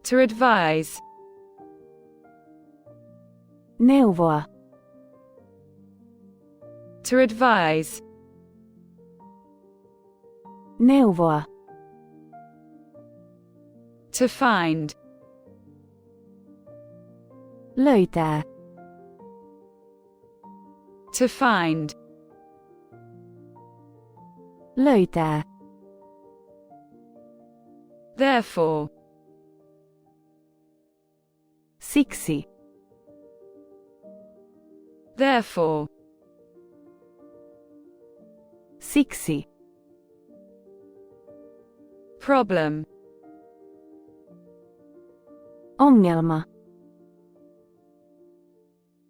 To advise. Neuvoa. To advise. Neuvoa. To find. Löytää. To find. Löytää. Therefore. Siksi. Therefore. Siksi. Problem. Ongelma.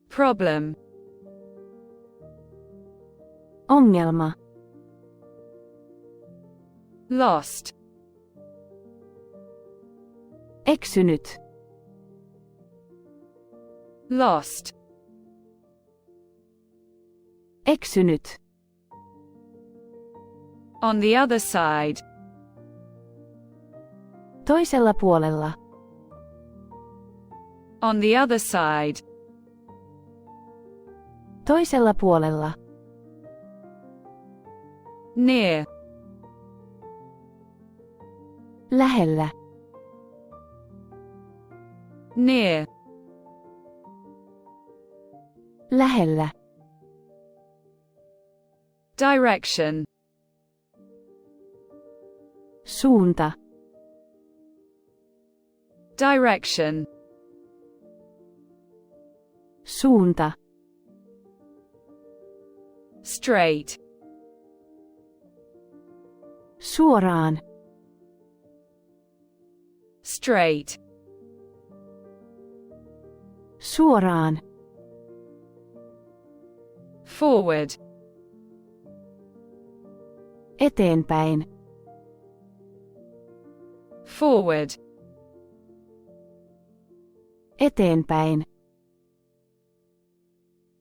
Problem. Ongelma. Lost. Eksynyt. Lost. Eksynyt. On the other side. Toisella puolella. On the other side. Toisella puolella. Near. Lähellä. Near. Lähellä. Direction. Suunta. Direction. Suunta. Straight. Suoraan. Straight. Suoraan. Forward. Eteenpäin. Forward. Eteenpäin.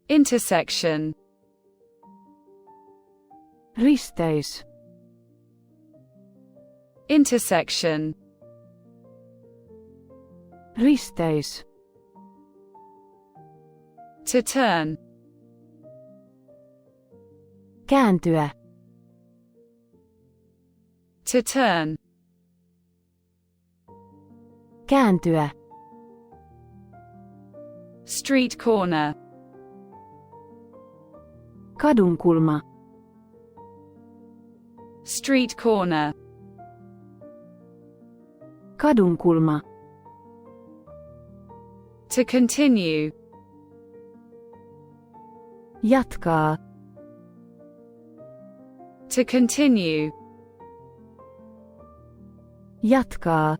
Intersection. Risteys. Intersection. Risteys. To turn. Kääntyä. To turn. Kääntyä. Street corner. Kadunkulma. Street corner. Kadunkulma. To continue. Jatkaa. To continue. Jatkaa.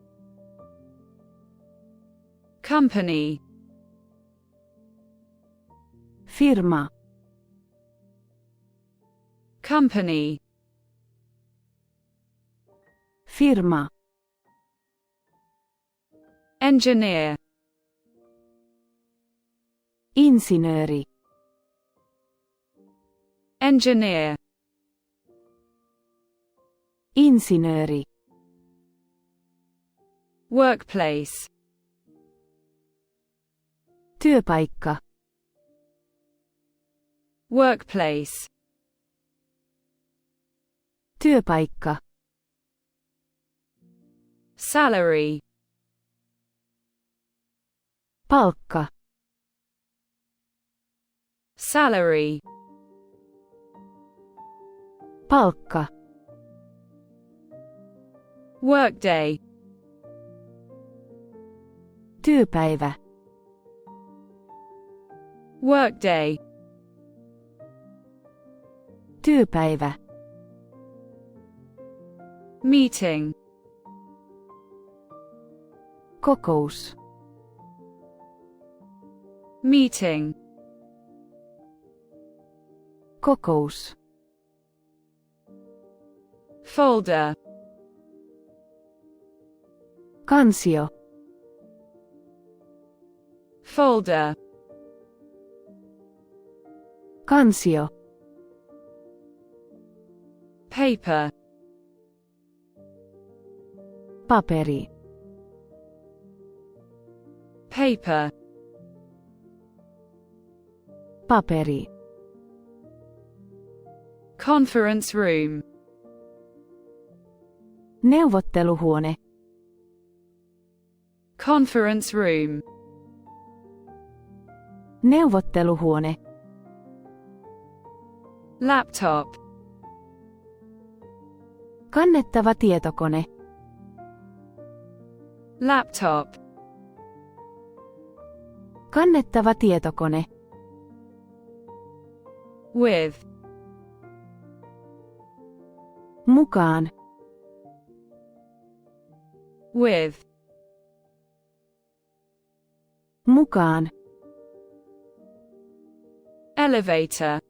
Company. Firma. Company. Firma. Engineer. Insinööri. Engineer. Insinööri. Workplace. Työpaikka. Workplace. Työpaikka. Salary. Palkka. Salary. Palkka. Workday. Työpäivä. Workday. Työpäivä. Meeting. Kokous. Meeting. Kokous. Folder. Kansio. Folder. Kansio. Paper. Paperi. paper, paperi, conference room, neuvotteluhuone, conference room, neuvotteluhuone, laptop, kannettava tietokone, laptop, kannettava tietokone, with, mukaan, with, mukaan, elevator,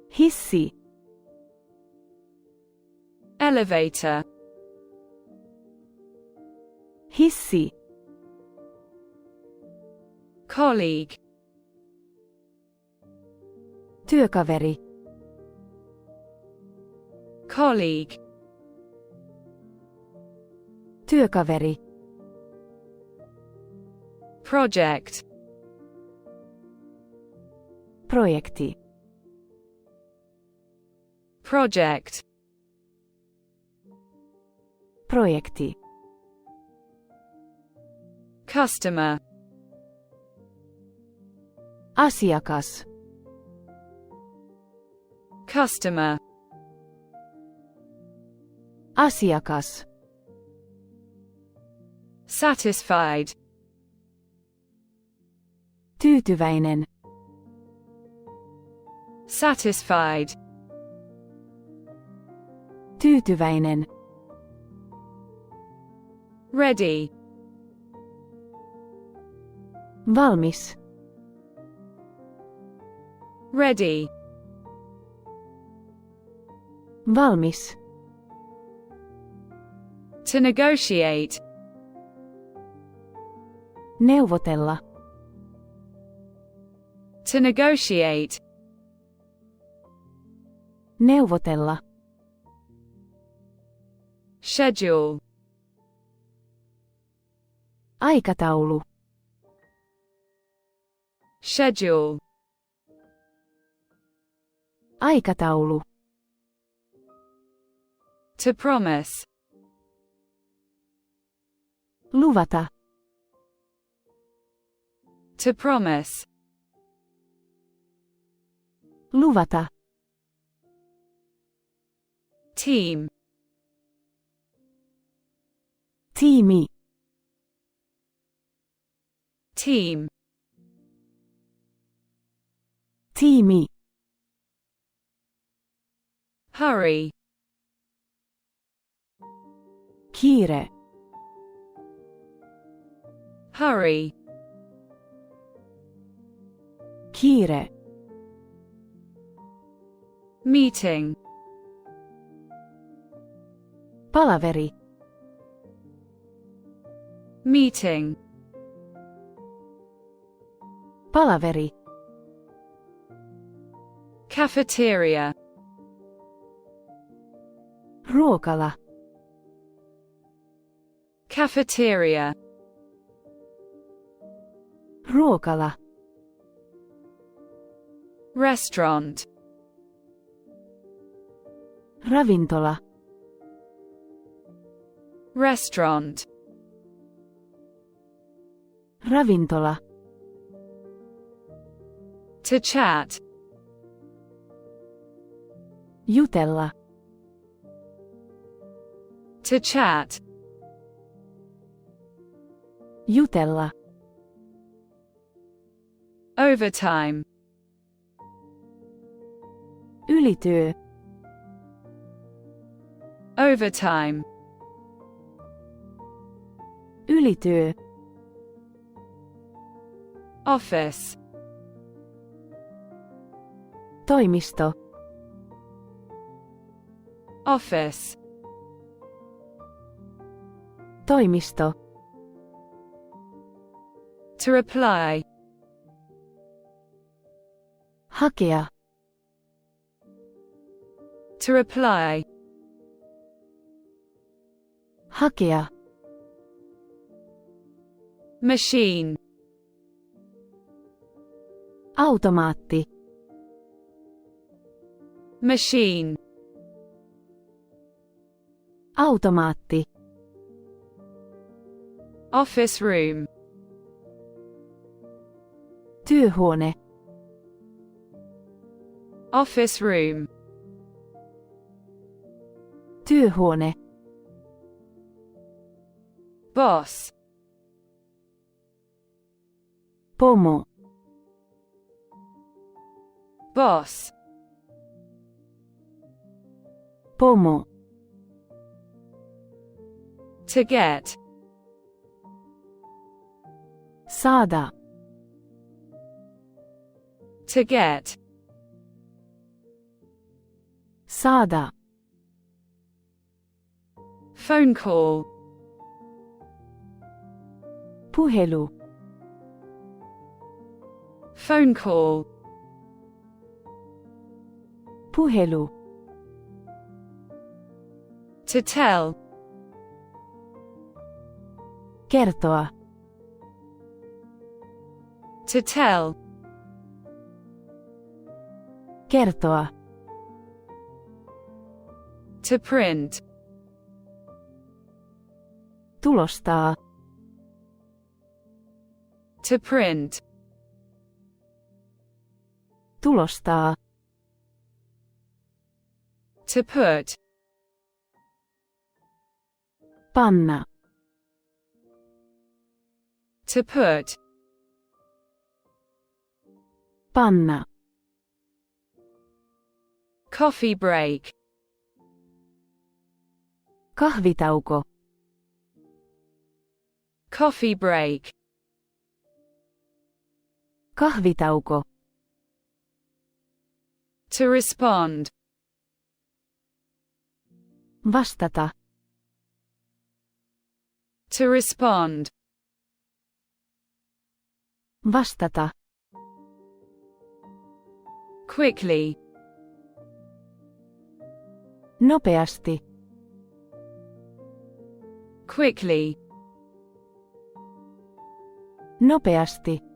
hissi, elevator, hissi, colleague, työkaveri, colleague, työkaveri, project, projekti, project, projekti, customer, asiakas, customer, asiakas, satisfied, tyytyväinen, satisfied, tyytyväinen, ready, valmis, ready, valmis, to negotiate, neuvotella, to negotiate, neuvotella, schedule, aikataulu, schedule, aikataulu, to promise, luvata, to promise, luvata, team, tiimi, team, tiimi, hurry, kiire, hurry, kiire, meeting, palaveri, meeting, palaveri, cafeteria, ruokala, cafeteria, ruokala, restaurant, ravintola, restaurant, ravintola, to chat, jutella, to chat, jutella, overtime, ylityö, overtime, ylityö, office, toimisto, office, toimisto, to reply, hakea, to reply, hakea, Machine. Automaatti. Machine. Automaatti. Office room. Työhuone. Office room. Työhuone. Boss. Pomo. Boss. Pomo. To get. Saada. To get. Saada. Phone call. Puhelu. Phone call. Puhelu. To tell. Kertoa. To tell. Kertoa. To print. Tulostaa. To print. Tulostaa. To put. Panna. To put. Panna. Coffee break. Kahvitauko. Coffee break. Kahvitauko. To respond. Vastata. To respond. Vastata. Quickly. Nopeasti. Quickly. Nopeasti.